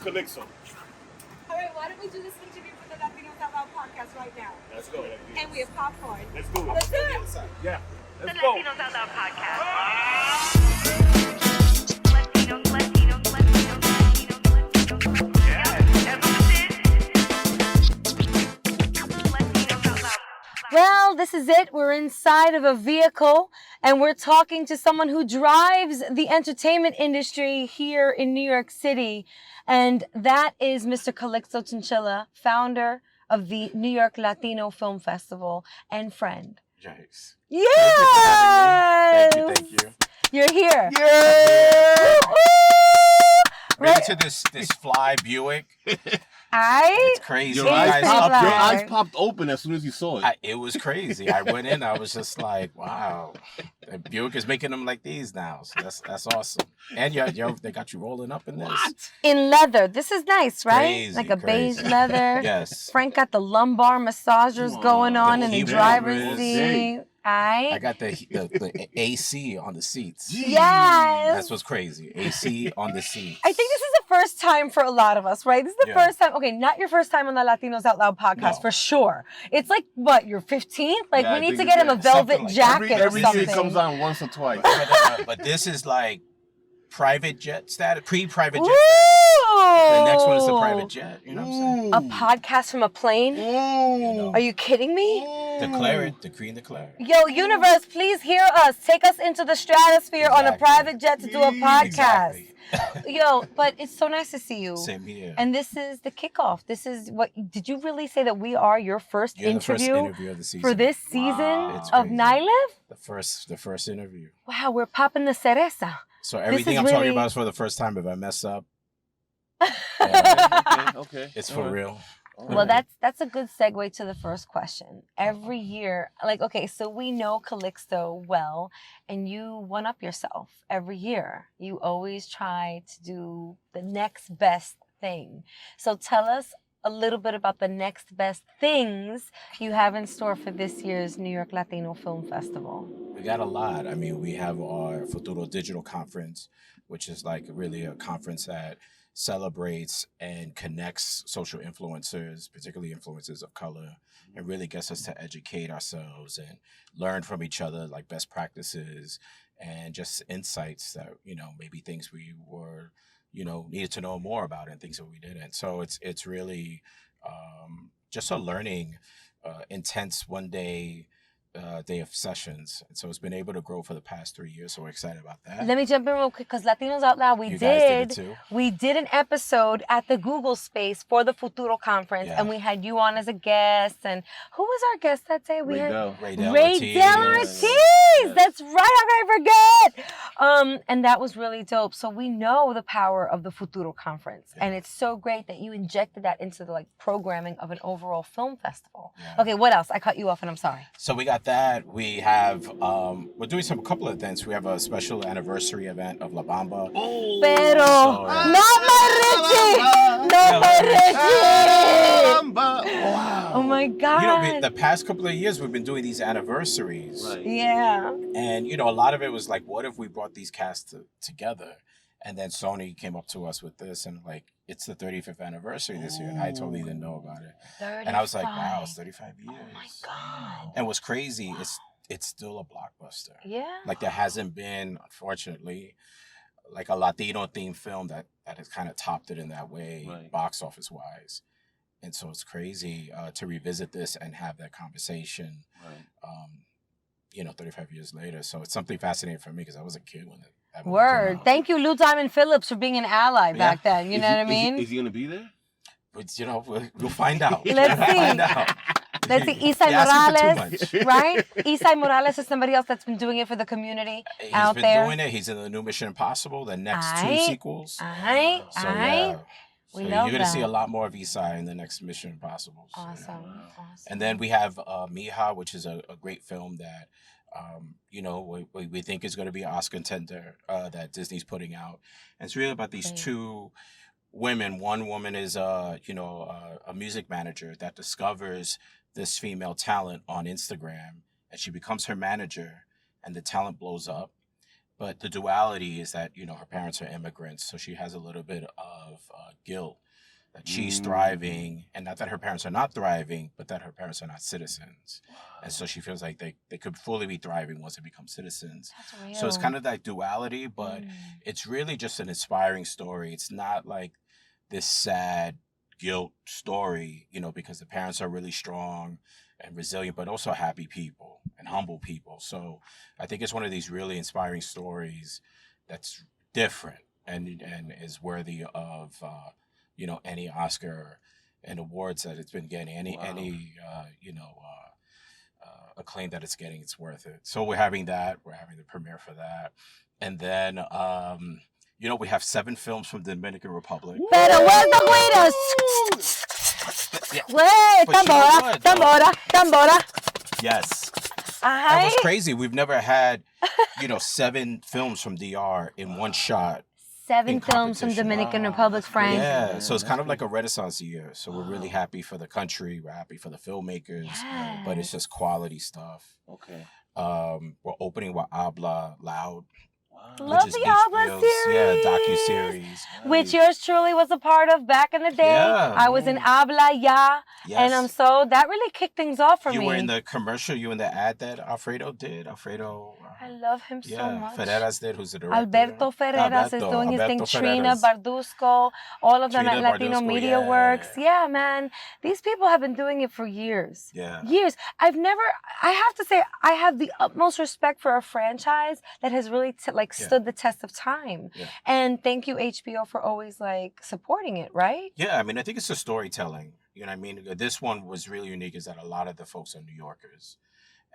Calixto. All right, why don't we do this interview for the Latinos Out Loud podcast right now? Let's go. And we have popcorn. Let's do it. Let's do it. Yeah. The Let's go. Latinos Out Loud podcast. Well, this is it. We're inside of a vehicle and we're talking to someone who drives the entertainment industry here in New York City. And that is Mr. Calixto Chinchilla, founder of the New York Latino Film Festival and friend. Jace. Yes! Thank you. You're here. Yeah. Ready to this fly Buick. It's crazy. Your eyes Right. popped open as soon as you saw it. It was crazy. I went in. I was just like, wow. The Buick is making them like these now. So that's awesome. And they got you rolling up in this. What? In leather. This is nice, right? Crazy, like a crazy. beige leather. Yes. Frank got the lumbar massagers going on in the heated driver's mirrors. seat. I got the AC on the seats. Yes. That's what's crazy. AC on the seats. I think this is the first time for a lot of us, right? This is the first time. Okay, not your first time on the Latinos Out Loud podcast, for sure. It's like, what, your 15th? Like, Yeah, we I need to think get it's him a velvet like jacket or Every something. year it comes on once or twice. But this is like private jet status, pre-private jet Ooh. status. The next one is the private jet. You know what I'm saying? A podcast from a plane? Ooh. Are you kidding me? Declare it, decree and declare. Yo, universe, please hear us. Take us into the stratosphere on a Exactly. private jet to do a podcast. Exactly. Yo, but it's so nice to see you. Same here. And this is the kickoff. This is what, did you really say that we are your first You're the first interview interview of the season. for this season It's of crazy. NYLFF? The first interview. Wow, we're popping the cereza. So everything is I'm talking really- about is for the first time. If I mess up, Okay. it's for real. Well, that's a good segue to the first question. Every year, like, okay, so we know Calixto well, and you one up yourself every year. You always try to do the next best thing. So tell us a little bit about the next best things you have in store for this year's New York Latino Film Festival. We got a lot. I mean, we have our Futuro Digital Conference, which is like really a conference that celebrates and connects social influencers, particularly influencers of color, and really gets us to educate ourselves and learn from each other, like best practices and just insights that, maybe things we were, needed to know more about and things that we didn't. So it's really just a learning, intense one-day day of sessions. And so it's been able to grow for the past 3 years. So we're excited about that. Let me jump in real quick because Latinos Out Loud, You guys did it too. we did an episode at the Google space for the Futuro conference, Yeah. and we had you on as a guest. And who was our guest that day? We had Raydell. Raydell Ortiz. Ortiz. That's right. How could I forget? And that was really dope. So we know the power of the Futuro conference, and it's so great that you injected that into the programming of an overall film festival. Yeah. Okay, what else? I cut you off, and I'm sorry. So we got that. We have, we're doing a couple of events. We have a special anniversary event of La Bamba. Pero So, not my Richie, not my Richie. Wow. Oh my God. The past couple of years, we've been doing these anniversaries. Right. Yeah. And, a lot of it was like, what if we brought these casts together? And then Sony came up to us with this and it's the 35th anniversary this year. And I totally didn't know about it. 35. And I was like, wow, it's 35 years. Oh my God. And what's crazy is it's still a blockbuster. Yeah. Like there hasn't been, unfortunately, like a Latino themed film that has kind of topped it in that way, Right. box office wise. And so it's crazy to revisit this and have that conversation, Right. 35 years later. So it's something fascinating for me because I was a kid when it came Word. out. Thank you, Lou Diamond Phillips, for being an ally back then. You know what I mean? Is he gonna be there? But, we'll find out. Let's We'll see. find out. Let's see, Isai You're asking for too Morales, much. right? Isai Morales is somebody else that's been doing it for the community He's out been there. doing it. He's in the new Mission Impossible, the next Aight. 2 sequels. Aight, So, aight. yeah. We So love you're going to see that. a lot more of Isai in the next Mission Impossible. Awesome. And then we have Mija, which is a great film that, we think is going to be an Oscar contender that Disney's putting out. And it's really about these Great. 2 women. One woman is, a music manager that discovers this female talent on Instagram, and she becomes her manager, and the talent blows up. But the duality is that, you know, her parents are immigrants, so she has a little bit of guilt that she's thriving, and not that her parents are not thriving, but that her parents are not citizens. And so she feels like they could fully be thriving once they become citizens. That's real. So it's kind of that duality, but it's really just an inspiring story. It's not like this sad guilt story, you know, because the parents are really strong and resilient, but also happy people and humble people. So I think it's one of these really inspiring stories that's different and is worthy of you know, any Oscar and awards that it's been getting, any you know, acclaim that it's getting. It's worth it. So we're having that. We're having the premiere for that, and then you know, we have 7 films from the Dominican Republic. Pero where's the waiters? Wait, But you know what, though? tambora. Yes. That Ay, was crazy. We've never had, you know, 7 films from DR in one shot. 7 in films from competition. Dominican Republic, Frank. Yeah, so it's kind of like a renaissance year. So we're really happy for the country. We're happy for the filmmakers, but it's just quality stuff. Okay. We're opening with Habla Loud. Love which is the Habla HBO's, yeah, series. docu-series. Which yours truly was a part of back in the day. Yeah. I was in Habla Ya. Yes. And that really kicked things off for You me. were in the commercial, you were in the ad that Alfredo did. I love him so much. Ferreras did, who's the director. Alberto Ferreras is doing his thing. Alberto Trina Ferreras. Bardusco, all of them Trina at Latino Bardusco, Media yeah. Works. Yeah, man. These people have been doing it for years. Yeah. Years. I have to say, I have the utmost respect for a franchise that has really stood the test of time. Yeah. And thank you, HBO, for always supporting it, right? Yeah, I mean, I think it's the storytelling. You know what I mean? This one was really unique is that a lot of the folks are New Yorkers.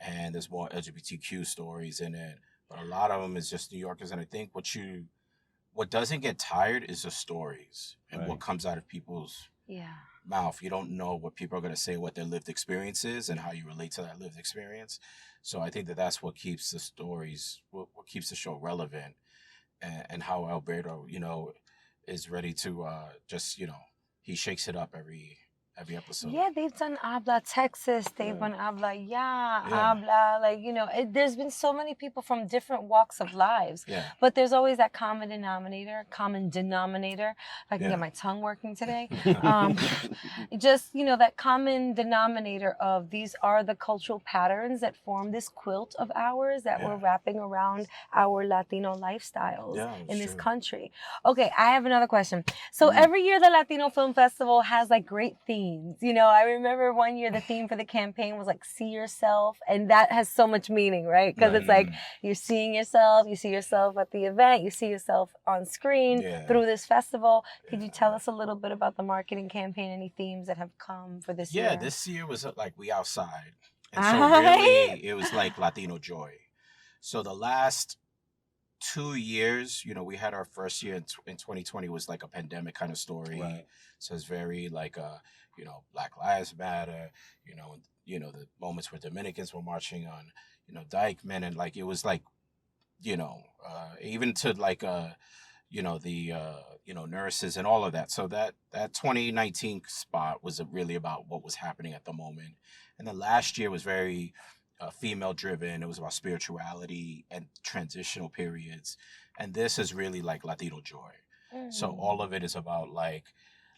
And there's more LGBTQ stories in it. But a lot of them is just New Yorkers. And I think what doesn't get tired is the stories and what comes out of people's mouth. You don't know what people are going to say, what their lived experience is, and how you relate to that lived experience. So I think that's what keeps the stories, what keeps the show relevant, and how Alberto, you know, is ready to just, you know, he shakes it up every episode. Yeah, they've done Habla Texas. They've done Habla Habla. You know, there's been so many people from different walks of lives. Yeah. But there's always that common denominator. If I can get my tongue working today. Just, you know, that common denominator of these are the cultural patterns that form this quilt of ours that we're wrapping around our Latino lifestyles in this country. Okay, I have another question. So every year the Latino Film Festival has great themes. You know, I remember one year the theme for the campaign was see yourself, and that has so much meaning, right? Because it's you're seeing yourself, you see yourself at the event, you see yourself on screen through this festival. Could you tell us a little bit about the marketing campaign, any themes that have come for this year? Yeah, this year was We Outside. And so really it was Latino joy. So the last 2 years, you know, we had our first year in 2020 was a pandemic kind of story. Right. So it's very you know, Black Lives Matter, you know, the moments where Dominicans were marching on, you know, Dykeman, and it was you know, even to you know, the you know, nurses and all of that. So that 2019 spot was really about what was happening at the moment. And then last year was very female driven. It was about spirituality and transitional periods. And this is really Latino joy. So all of it is about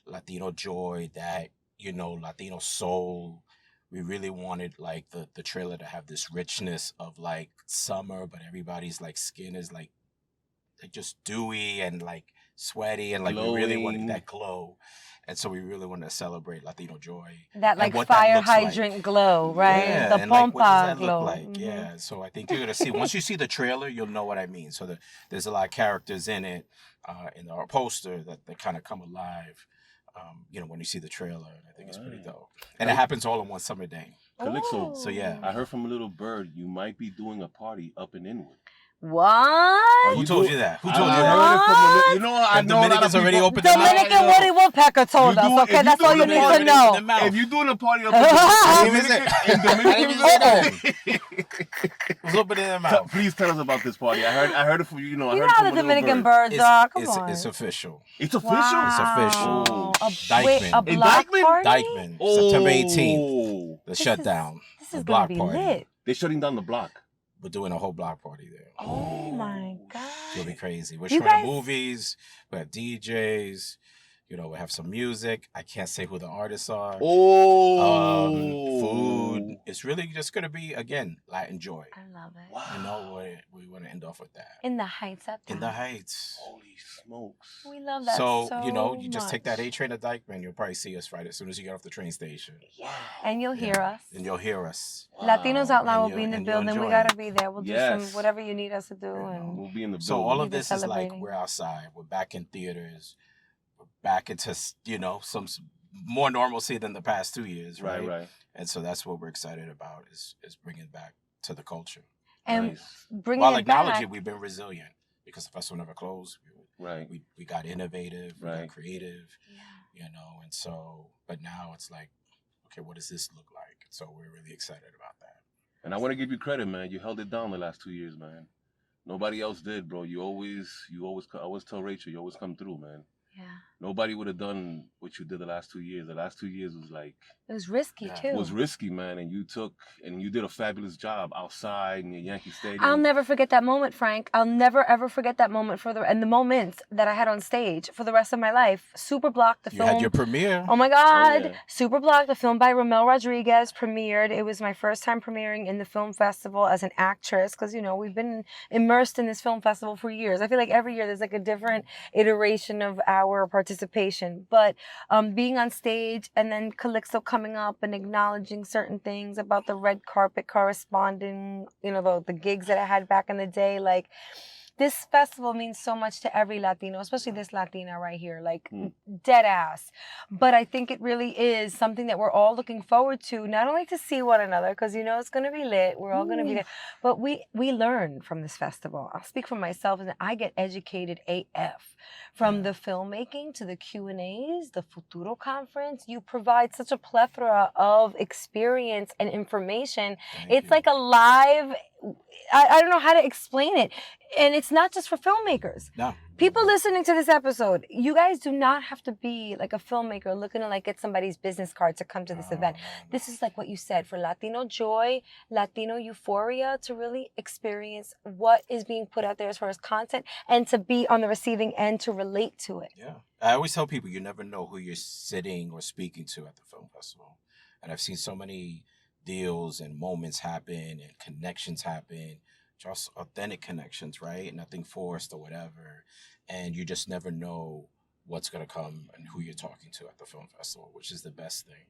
Latino joy, that, you know, Latino soul. We really wanted the trailer to have this richness of summer, but everybody's skin is just dewy and sweaty, and we really wanted that glow. And so we really wanted to celebrate Latino joy. That fire hydrant glow, right? Yeah, the and pompa what does that glow. look like? Yeah, so I think you're gonna see, once you see the trailer, you'll know what I mean. So there's a lot of characters in it, in our poster that kind of come alive, you know, when you see the trailer. I think it's pretty dope. And it happens all in one summer day. Calixto, So yeah. I heard from a little bird you might be doing a party up in Inwood. What? Who told you that? Who told you I that? heard it from a, you know, I The know a lot of Dominicans already people. opened their mouth. Dominican Woody Woodpecker told us. Okay, if that's you all do you the need party to know. If you're doing a party up I was opening their mouth. Please tell us about this party. I heard it from you. You know, I You heard know it how from the a little Dominican bird. birds are. Come on. It's official. It's official. Wow. It's official. Wait, Dykeman. a In block Dykeman? party? Dykeman, Oh. September 18th, the shutdown. This the is block gonna be party. lit. They're shutting down the block. we're doing a whole block party there. Oh my God. It'll be crazy. We're You showing guys- movies. We have DJs. You know, we have some music. I can't say who the artists are. Oh, Food. It's really just going to be, again, Latin joy. I love it. Wow. You know, we want to end off with that. In the Heights at that. In the Heights. Holy smokes. We love that So, so you know, you just take that much. A train to Dykeman. You'll probably see us right as soon as you get off the train station. Yeah. And you'll hear us. And you'll hear us. Latinos Out Loud And will you- be in the and you'll building. We enjoy gotta it. be there. We'll do Yes. some whatever you need us to do. And We'll be in the building. So all of We'll be this is like celebrating. we're outside. We're back in theaters. We're back into, you know, some more normalcy than the past 2 years, right? Right. And so that's what we're excited about is bringing back to the culture. and Nice. bringing While it back. acknowledging we've been resilient because the festival never closed. Right. We got innovative, we Right. got creative, Yeah. you know, and so, but now it's like, okay, what does this look like? So we're really excited about that. And I want to give you credit, man. You held it down the last 2 years, man. Nobody else did, bro. I always tell Rachel, you always come through, man. Yeah. Nobody would have done what you did the last 2 years. The last 2 years was like, It was risky Yeah. too. it was risky, man. And you did a fabulous job outside in the Yankee Stadium. I'll never forget that moment, Frank. I'll never ever forget that moment and the moments that I had on stage for the rest of my life. Super Block, the You film. had your premiere. Oh my God. yeah. Super Block, the film by Ramel Rodriguez, premiered. It was my first time premiering in the film festival as an actress because, you know, we've been immersed in this film festival for years. I feel like every year there's like a different iteration of our participation. But being on stage and then Calixto coming up and acknowledging certain things about the red carpet corresponding, you know, the gigs that I had back in the day, like, this festival means so much to every Latino, especially this Latina right here, like dead ass. But I think it really is something that we're all looking forward to, not only to see one another, because you know it's going to be lit, we're all going to be there, but we learn from this festival. I'll speak for myself, and I get educated AF. From the filmmaking to the Q&As, the Futuro conference, you provide such a plethora of experience and information. It's like a live, I don't know how to explain it. And it's not just for filmmakers. No. People listening to this episode, you guys do not have to be like a filmmaker looking to like get somebody's business card to come to this event. This is like what you said, for Latino joy, Latino euphoria, to really experience what is being put out there as far as content and to be on the receiving end to relate to it. Yeah. I always tell people you never know who you're sitting or speaking to at the film festival. And I've seen so many deals and moments happen and connections happen, just authentic connections, right? Nothing forced or whatever. And you just never know what's going to come and who you're talking to at the film festival, which is the best thing.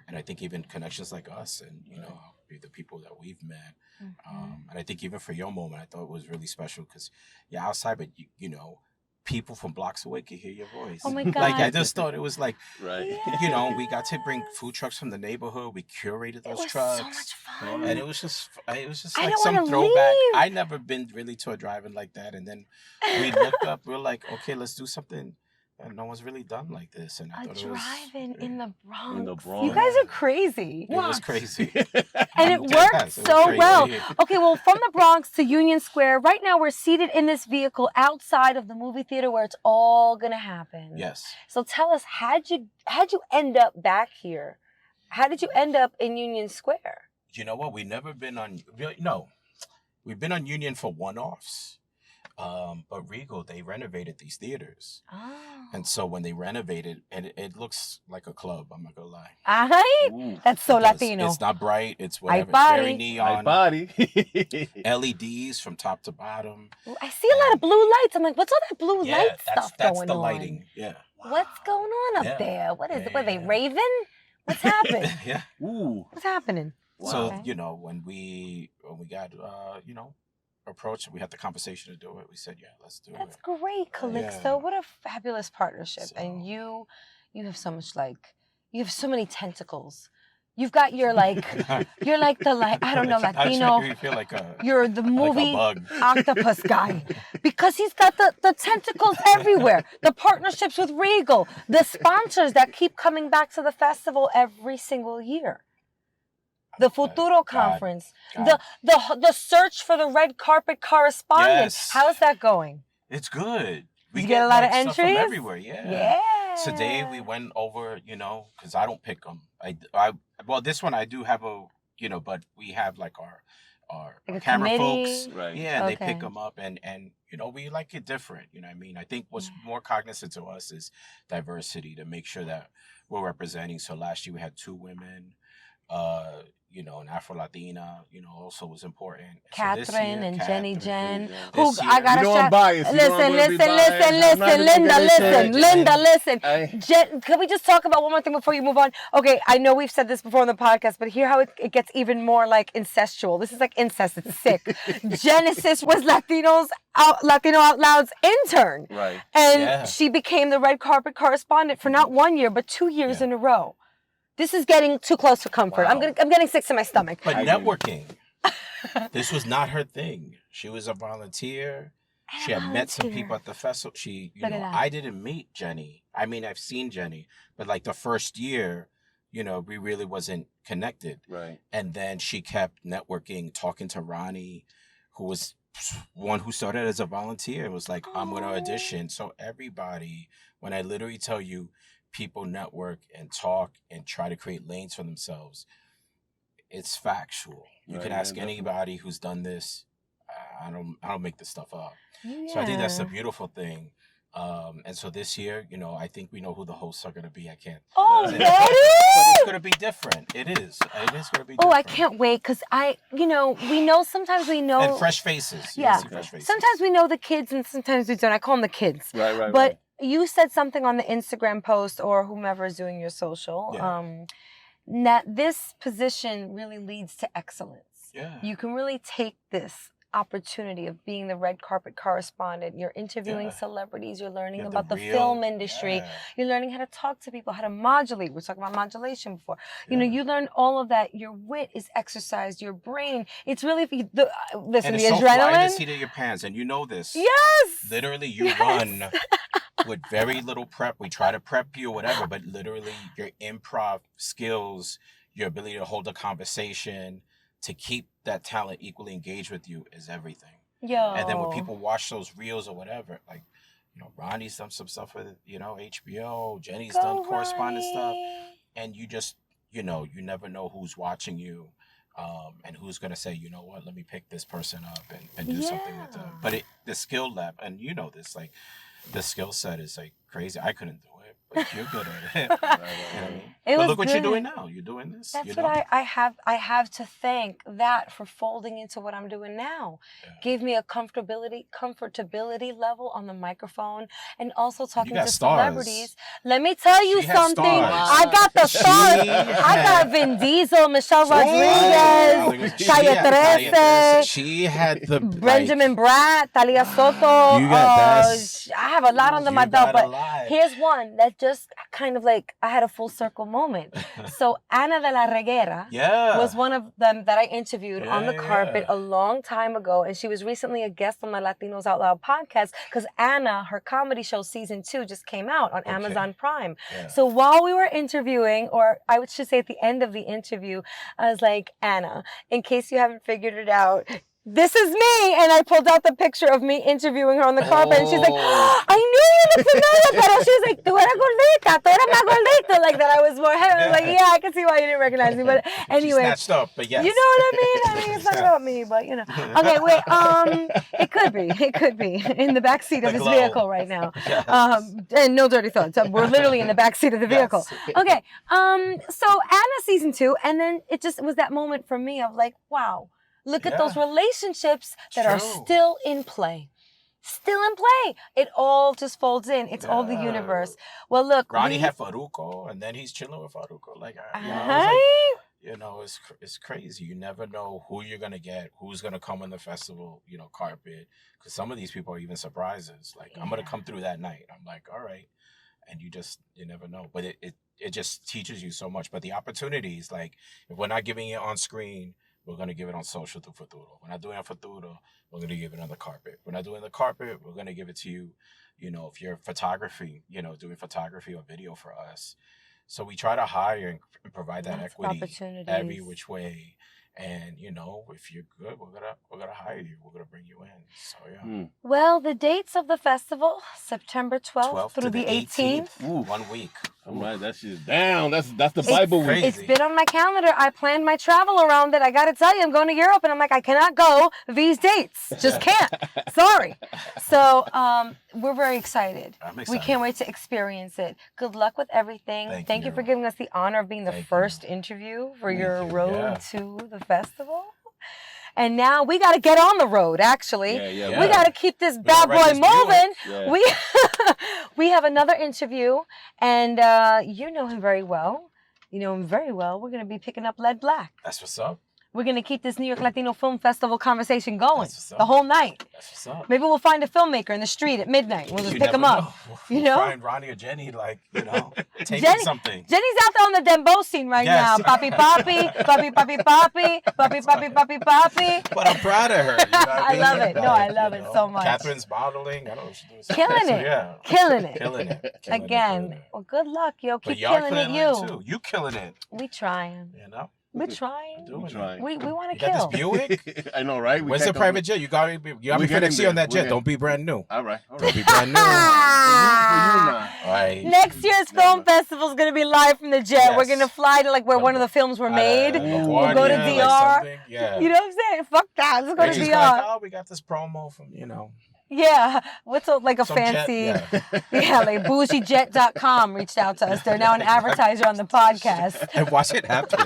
And I think even connections like us and, you know, the people that we've met. And I think even for your moment, I thought it was really special because you're outside, but, you know, people from blocks away can hear your voice. Oh my Like, I God. just thought it was like, Right. you know, we got to bring food trucks from the neighborhood. We curated It those was trucks. so much fun. And it was just I like don't some wanna throwback. leave. I never been really to a drive-in like that. And then we looked up, we are like, okay, let's do something that no one's really done like this. And I A thought it was, drive-in in the Bronx. In the You Bronx. guys are crazy. it was crazy. And it Yes, worked it was so crazy. well. Okay, well, from the Bronx to Union Square, right now we're seated in this vehicle outside of the movie theater where it's all gonna happen. Yes. So tell us, how'd you end up back here? How did you end up in Union Square? You know what? We've never been on, no, we've been on Union for one-offs. But Regal, they renovated these theaters. Oh. And so when they renovated, and it looks like a club, I'm not gonna lie. Ay, Ooh. that's so Because Latino. It's not bright, it's whatever. It's body. very My neon. body. LEDs from top to bottom. I see a lot of blue lights. I'm like, what's all that blue light stuff that's going the on? lighting. Yeah. What's going on up Yeah. there? What is it? What are they, Yeah. raving? What's happening? Yeah. Ooh. What's happening? So, Okay. you know, when we got you know, approached, we had the conversation to do it. We said, yeah, let's do That's it. great, Calixto. Yeah. What a fabulous partnership. So- And you have so much you have so many tentacles. You've got your you're like the I don't know, Sometimes you Latino. make me feel like a You're the like a movie bug. octopus guy because he's got the tentacles everywhere. The partnerships with Regal, the sponsors that keep coming back to the festival every single year. The Futuro conference, God. the search for the red carpet correspondent. Yes. How's that going? It's good. We You get a lot of like, stuff from entries? everywhere. Yeah. Yeah. Today we went over, you know, because I don't pick them. Well, this one I do have a, you know, but we have like our Like a camera committee? folks. Right. Yeah, and they pick Okay. them up, and we like it different. You know what I mean? I think what's more cognizant to us is diversity, to make sure that we're representing. So last year we had 2 women, an Afro Latina, also was important. So this Catherine year, and Jenny Catherine. Jen. This Who year- I gotta You know I'm shout. biased. You know I'm Listen, gonna be listen, biased. listen, I'm not listen, gonna Linda, get into listen, it. Linda, listen. I- Jen, can we just talk about one more thing before you move on? Okay, I know we've said this before on the podcast, but hear how it gets even more like incestual. This is like incest. It's sick. Genesis was Latino Out Loud's intern. Right. And Yeah. she became the red carpet correspondent for not 1 year, but 2 years Yeah. in a row. This is getting too close for comfort. Wow. I'm getting sick to my stomach. But I agree. networking, this was not her thing. She was a volunteer. She had met some people at the festival. Look at that. I didn't meet Jenny. I mean, I've seen Jenny, but like the first year, we really wasn't connected. Right. And then she kept networking, talking to Ronnie, who was one who started as a volunteer and was like, I'm going to audition. So everybody, when I literally tell you, people network and talk and try to create lanes for themselves, it's factual. You Right, can yeah, ask definitely. anybody who's done this. I don't make this stuff up. Yeah. So I think that's the beautiful thing. And so this year, I think we know who the hosts are going to be. I can't. Oh, say Betty! that, but it's going to be different. It is. It is going to be different. Oh, I can't wait because sometimes we know. And fresh faces. Yeah. See fresh faces. Sometimes we know the kids and sometimes we don't. I call them the kids. Right. But you said something on the Instagram post or whomever is doing your social. Yeah. That this position really leads to excellence. Yeah. You can really take this opportunity of being the red carpet correspondent. You're interviewing celebrities. You're learning You have about the real- film industry. yeah. You're learning how to talk to people, how to modulate. We were talking about modulation before. Yeah. You learn all of that. Your wit is exercised. Your brain. It's really listen. And The it's so fly in the adrenaline. seat of your pants, and you know this. Yes. Literally, you run with very little prep. We try to prep you or whatever, but literally, your improv skills, your ability to hold a conversation, to keep that talent equally engaged with you is everything. Yo. And then when people watch those reels or whatever, like, Ronnie's done some stuff with, HBO, Jenny's done correspondence stuff. And you just, you never know who's watching you, and who's going to say, you know what, let me pick this person up and do something with them. But the skill level, and this, like, the skill set is like crazy. I couldn't do it, but you're good at it. You know what I mean? But look what you're doing now. You're doing this. That's what I have to thank that for folding into what I'm doing now. Yeah. Gave me a comfortability level on the microphone, and also talking got to stars. celebrities. Let me tell you She has something. stars. I got the She stars. I had- got Vin Diesel, Michelle She Rodriguez, Calle had 13, She had the Benjamin Bratt, Talia Soto. You got that's- I have a lot under my you belt, got a but lot. here's one that just kind of like I had a full circle moment. So Ana de la Reguera Yeah. was one of them that I interviewed on the Yeah, carpet yeah. a long time ago, and she was recently a guest on my Latinos Out Loud podcast because Anna, her comedy show season 2 just came out on Amazon Prime. Yeah. So while we were interviewing, or I should say at the end of the interview, I was like, Anna, in case you haven't figured it out, this is me. And I pulled out the picture of me interviewing her on the carpet. And she's like, I knew you looked familiar. But she was like, tú eras gordita. Tú eras más gordita. Like that I was more heavy. I was like, yeah, I can see why you didn't recognize me. But anyway. She snatched up, but yes. You know what I mean? I mean, it's not about me, but Okay, wait. It could be in the back seat of The his glow. vehicle right now. Yes. And no dirty thoughts. We're literally in the back seat of the vehicle. Yes. Okay. So Anna season 2, and then it just was that moment for me of like, wow, look at those relationships that are True. still in play. Still in play. It all just folds in. It's all the Yeah. universe. Well, look. Ronnie had Faruco, and then he's chilling with Faruco. Like, it's crazy. You never know who you're gonna get, who's gonna come on the festival, carpet. Because some of these people are even surprises. Like, I'm gonna come through that night. I'm like, all right, and you never know. But it just teaches you so much. But the opportunities, like, if we're not giving it on screen, we're going to give it on social through Futuro. We're not doing it on Futuro, we're going to give it on the carpet. We're not doing the carpet, we're going to give it to you, if you're photography, doing photography or video for us. So we try to hire and provide that equity every which way. And, if you're good, we're gonna hire you. We're going to bring you in. So, yeah. Well, the dates of the festival, September 12th through to the 18th. Ooh, 1 week. I'm right. That shit's down. That's the It's Bible week. crazy. It's been on my calendar. I planned my travel around it. I got to tell you, I'm going to Europe, and I'm like, I cannot go these dates. Just can't. Sorry. So we're very excited. I'm We excited. can't wait to experience it. Good luck with everything. Thank you for giving us the honor of being the first interview for your road to the festival. And now we got to get on the road, actually. Yeah. We got to keep this bad gotta boy ride this moving. Yeah. We have another interview, and you know him very well. You know him very well. We're going to be picking up Lead Black. That's what's up. We're going to keep this New York Latino Film Festival conversation going That's what's up. the whole night. That's what's up. Maybe we'll find a filmmaker in the street at midnight. We'll just You pick him never up. know. You know? Find Ronnie or Jenny, like, taping Jenny- something. Jenny's out there on the dembow scene right Yes. now. Papi, papi, papi, papi, papi, papi, papi, papi, papi. But I'm proud of her. You know what I mean? love it. No, I love you it know, so much. Catherine's modeling. I don't know what she's doing. Killing So, it. yeah. Killing it. Killing it. Again. Well, good luck, yo. But Keep y'all killing it, killing you. too. You killing it. We trying. You know? We're trying. Doing it. Trying. We want You to got kill. this Buick? I know, right? Where's the private jet? You got to be We for getting next year on there. that We're jet. Don't be brand new. All right. Don't be brand new. Ah! For you now. All right. Next year's film festival is going to be live from the jet. Yes. We're going to fly to like where one of the films were made. We'll go to DR. Yeah. You know what I'm saying? Fuck that. Let's go to Rachel's DR. like, oh, we got this promo from, Yeah. What's like a some jet. fancy, Yeah. like bougiejet.com reached out to us. They're now an advertiser on the podcast. And watch it happen.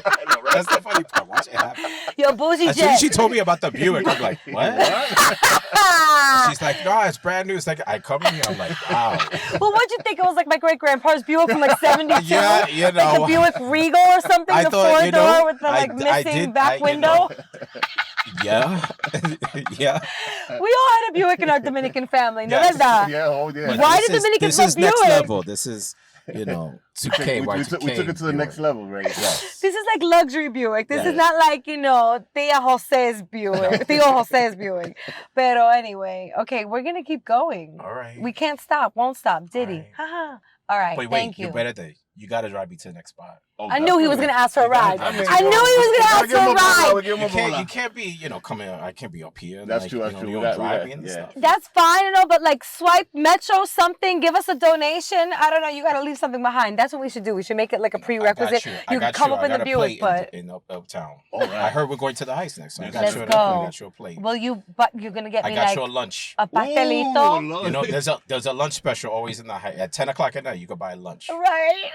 That's the funny part. Watch it happen. Yo, Bougie As soon as Jet. she told me about the Buick, I'm like, what? She's like, no, it's brand new. It's like, I come in here, I'm like, wow. Well, what'd you think? It was like my great grandpa's Buick from like 72? Yeah, you know. Like a Buick Regal or something, I the thought, four-door with the I missing did- back you window. know. Yeah. Yeah. We all had a Buick in our Dominican family. No, Yes. verdad? Yeah, oh yeah. But Why this did is- Dominicans This is love next Buick? level. This is, 2K, we Y2K. took it to the next level, right? Yes. This is like luxury Buick. This Yeah. is not like, Tia Jose's Buick. Tio Jose's Buick. Pero anyway, okay, we're going to keep going. All right. We can't stop. Won't stop. Diddy. All right. Haha. All right. Wait, Thank you. you better than. You got to drive me to the next spot. Oh, I knew he was going to ask for a You gotta ride. drive me to I the knew he was going to ask for a ride. You can't be, coming. I can't be up here. That's like, true. That's You true. don't We got- drive we me got- and yeah. stuff. That's fine, but like swipe Metro something, give us a donation. I don't know. You got to leave something behind. That's what we should do. We should make it like a prerequisite. You can come up in the Buick, but in uptown. All right. I heard we're going to the Heist next. So I got Let's you. go. I got you a plate. well, but you're gonna get I me got like you a lunch. a pastelito. There's a lunch special always in the Heist. At 10 o'clock at night, you can buy lunch. Right.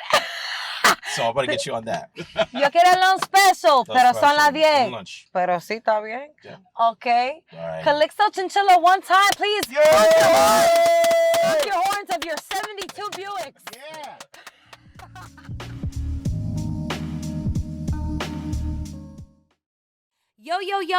So I'm gonna get you on that. Yo quiero los pesos, pero son las 10. Lunch. Pero sí está bien. Yeah. Okay. All right. Calixto Chinchilla, one time, please. Honk your horns of your 72 Buicks. Yeah. Yo,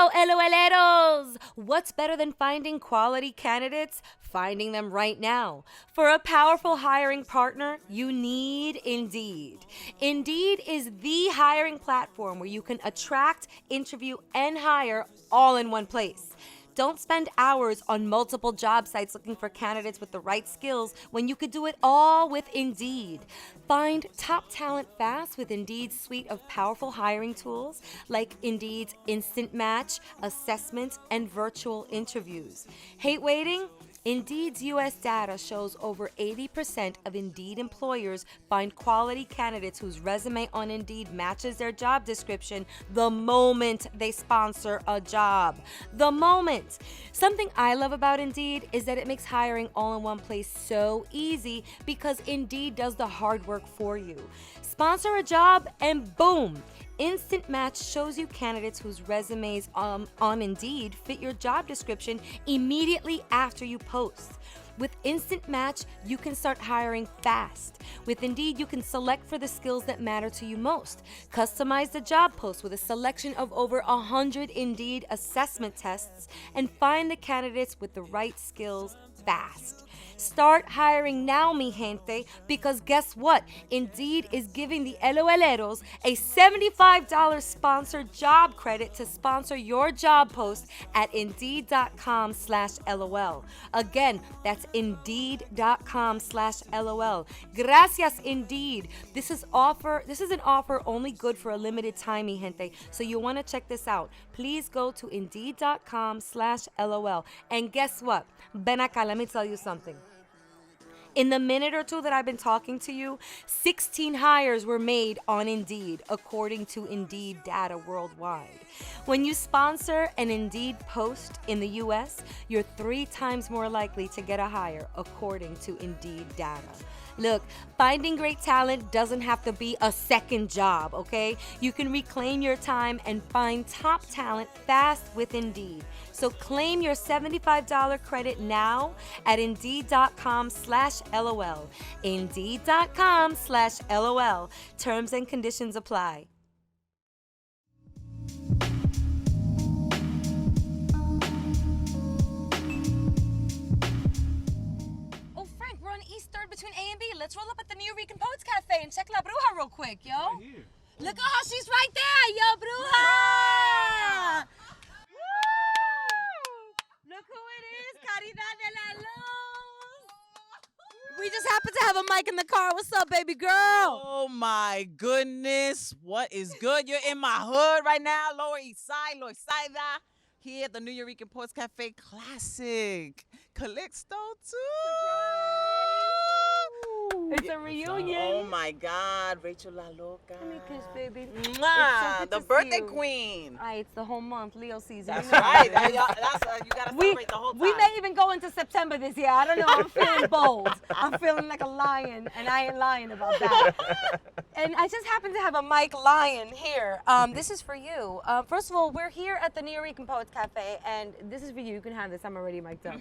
LOLeros! What's better than finding quality candidates? Finding them right now. For a powerful hiring partner, you need Indeed. Indeed is the hiring platform where you can attract, interview, and hire all in one place. Don't spend hours on multiple job sites looking for candidates with the right skills when you could do it all with Indeed. Find top talent fast with Indeed's suite of powerful hiring tools like Indeed's Instant Match, assessment, and virtual interviews. Hate waiting? Indeed's U.S. data shows over 80% of Indeed employers find quality candidates whose resume on Indeed matches their job description the moment they sponsor a job. The moment. Something I love about Indeed is that it makes hiring all in one place so easy because Indeed does the hard work for you. Sponsor a job and boom! Instant Match shows you candidates whose resumes on Indeed fit your job description immediately after you post. With Instant Match, you can start hiring fast. With Indeed, you can select for the skills that matter to you most. Customize the job post with a selection of over 100 Indeed assessment tests and find the candidates with the right skills fast. Start hiring now, mi gente, because guess what? Indeed is giving the LOLeros a $75 sponsored job credit to sponsor your job post at Indeed.com/LOL. Again, that's Indeed.com/LOL. Gracias, Indeed. This is an offer only good for a limited time, mi gente. So you want to check this out. Please go to Indeed.com/LOL. And guess what? Ven acá, let me tell you something. In the minute or two that I've been talking to you, 16 hires were made on Indeed, according to Indeed data worldwide. When you sponsor an Indeed post in the US, you're 3 times more likely to get a hire, according to Indeed data. Look, finding great talent doesn't have to be a second job, okay? You can reclaim your time and find top talent fast with Indeed. So claim your $75 credit now at Indeed.com/LOL. Indeed.com/LOL. Terms and conditions apply. Between A and B, let's roll up at the New Rican Poets Cafe and check La Bruja real quick, yo. Right here. Look at how she's right there, yo, Bruja. Woo! Look who it is, Caridad de la Luz. We just happen to have a mic in the car. What's up, baby girl? Oh my goodness, what is good? You're in my hood right now, Lower East Side, Loisaida, here at the New Rican Poets Cafe Classic. Calixto too. It's a reunion. Oh my God, Rachel La Loca. Give me a kiss, baby. Mwah, good the to see birthday you. queen. It's the whole month, Leo season. That's You know right. how it is. You gotta celebrate the whole time. We may even go into September this year. I don't know. I'm feeling bold. I'm feeling like a lion, and I ain't lying about that. And I just happen to have a Mike Lion here. This is for you. First of all, we're here at the New Rican Poets Cafe, and this is for you. You can have this. I'm already mic'd up.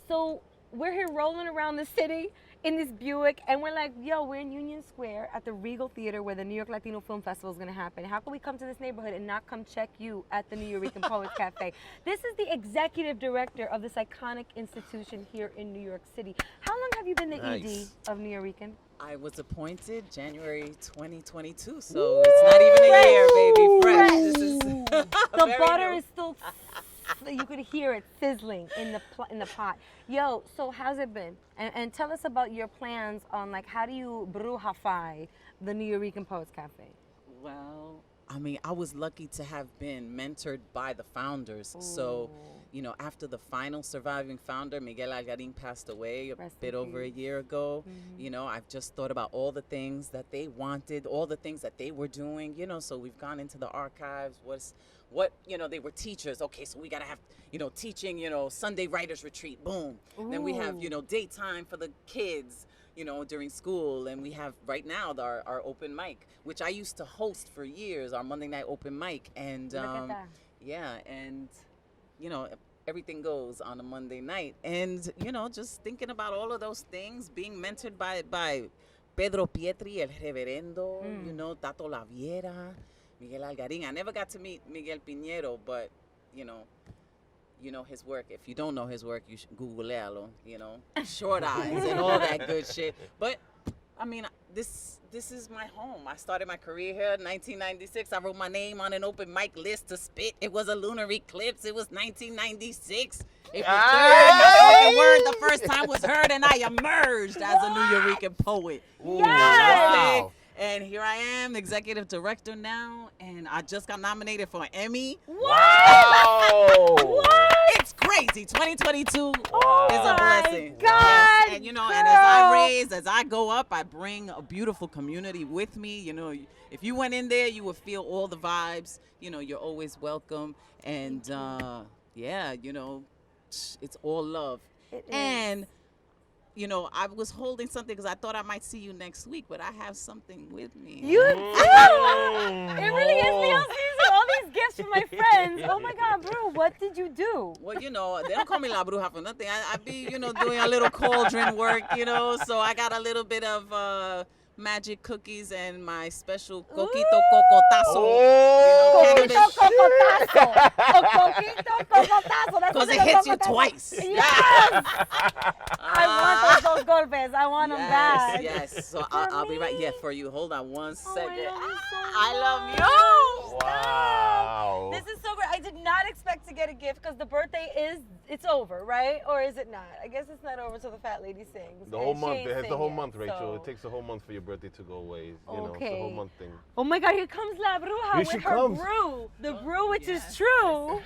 So we're here rolling around the city in this Buick, and we're like, yo, we're in Union Square at the Regal Theater where the New York Latino Film Festival is going to happen. How can we come to this neighborhood and not come check you at the New Rican Poets Cafe? This is the executive director of this iconic institution here in New York City. How long have you been the ED of New Rican? I was appointed January 2022, so it's not even a year, baby. Fresh. This is the butter is still. You could hear it sizzling in the pot. Yo, so how's it been? And tell us about your plans on like how do you brujafy the New Rican Poets Cafe? Well, I mean, I was lucky to have been mentored by the founders. Ooh. So, you know, after the final surviving founder, Miguel Algarin, passed away a bit over a year ago, you know, I've just thought about all the things that they wanted, all the things that they were doing, you know, so we've gone into the archives, what, you know, they were teachers. Okay, so we got to have, you know, teaching, you know, Sunday writers retreat, boom. Ooh. Then we have, you know, daytime for the kids, you know, during school. And we have right now our open mic, which I used to host for years, our Monday night open mic. And Look at that. yeah, and, you know, everything goes on a Monday night. And, you know, just thinking about all of those things, being mentored by Pedro Pietri, El Reverendo, you know, Tato Laviera, Miguel Algarin. I never got to meet Miguel Piñero, but, you know his work. If you don't know his work, you should Googlealo, you know, Short Eyes and all that good shit. But, I mean, this is my home. I started my career here in 1996. I wrote my name on an open mic list to spit. It was a lunar eclipse. It was 1996. It was the word the first time was heard, and I emerged as a New Rican poet. Yes! Wow. And here I am, executive director now, and I just got nominated for an Emmy. Wow. What? It's crazy. 2022 is a my blessing. God, Yes. And, you know, and as I go up, I bring a beautiful community with me. You know, if you went in there, you would feel all the vibes. You know, you're always welcome. And, yeah, you know, it's all love. And, you know, I was holding something because I thought I might see you next week, but I have something with me. You do! It really is Leo season. All these gifts from my friends. Oh my God, bro, what did you do? Well, you know, they don't call me La Bruja for nothing. I be, you know, doing a little cauldron work, you know, so I got a little bit of magic cookies and my special coquito cocotazo. Coquito cocotazo. Coquito cocotazo. Because it hits you twice. Yes! I want those golpes. I want them bad. Yes. So I'll be right here for you. Hold on one second. I love you. Wow. This is so great. I did not expect to get a gift because the birthday it's over, right? Or is it not? I guess it's not over till the fat lady sings. The whole And she month. ain't It has the sing whole yet, month, Rachel. so- It takes the whole month for your birthday to go away. You know, it's the Okay. whole month thing. Oh my God, here comes La Bruja Here with she her comes. brew. The brew, which is true.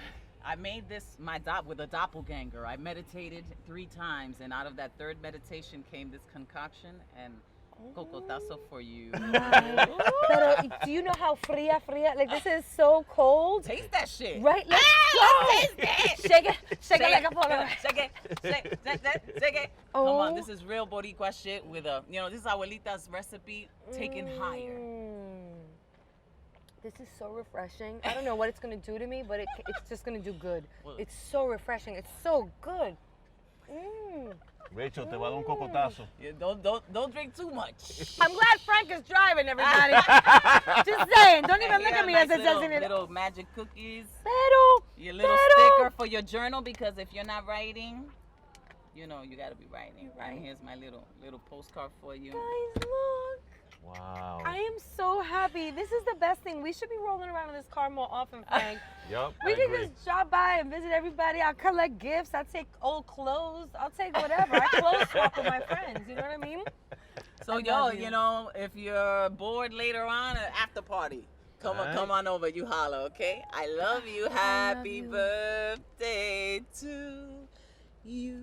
I made this with a doppelganger. I meditated 3 times, and out of that third meditation came this concoction, and cocotazo for you. Pero, do you know how fría? Like, this is so cold. Taste that shit. Right? Let's go. Taste it. Shake it like a Polaroid. Shake it. Come on, this is real Boricua shit with this is abuelita's recipe taken higher. This is so refreshing. I don't know what it's going to do to me, but it's just going to do good. It's so refreshing. It's so good. Rachel, te va a dar un cocotazo. Yeah, don't drink too much. I'm glad Frank is driving, everybody. Just saying. Don't even look at me as a designated. Little magic cookies. Your little Pero. sticker for your journal, because if you're not writing, you got to be writing. Right. And here's my little postcard for you. Guys, look. Wow. I am so happy. This is the best thing. We should be rolling around in this car more often, Frank. Yup. We can just drop by and visit everybody. I'll collect gifts. I'll take old clothes. I'll take whatever. I clothes swap with my friends. You know what I mean? So, if you're bored later on, an after party, come on over. You holler, okay? I love you. Happy birthday to you.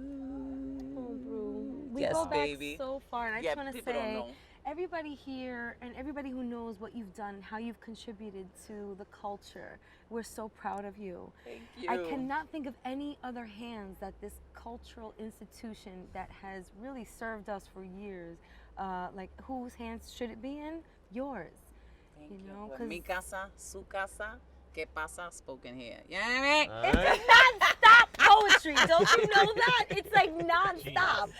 Oh, Bru. We Yes, go back baby. so far, and I just want to people don't say, know. everybody here and everybody who knows what you've done, how you've contributed to the culture, we're so proud of you. Thank you. I cannot think of any other hands that this cultural institution that has really served us for years, like whose hands should it be in? Yours. Thank you know, Well, mi casa, su casa, que pasa, spoken here. You know what I mean? It's non-stop poetry. Don't you know that? It's like non-stop.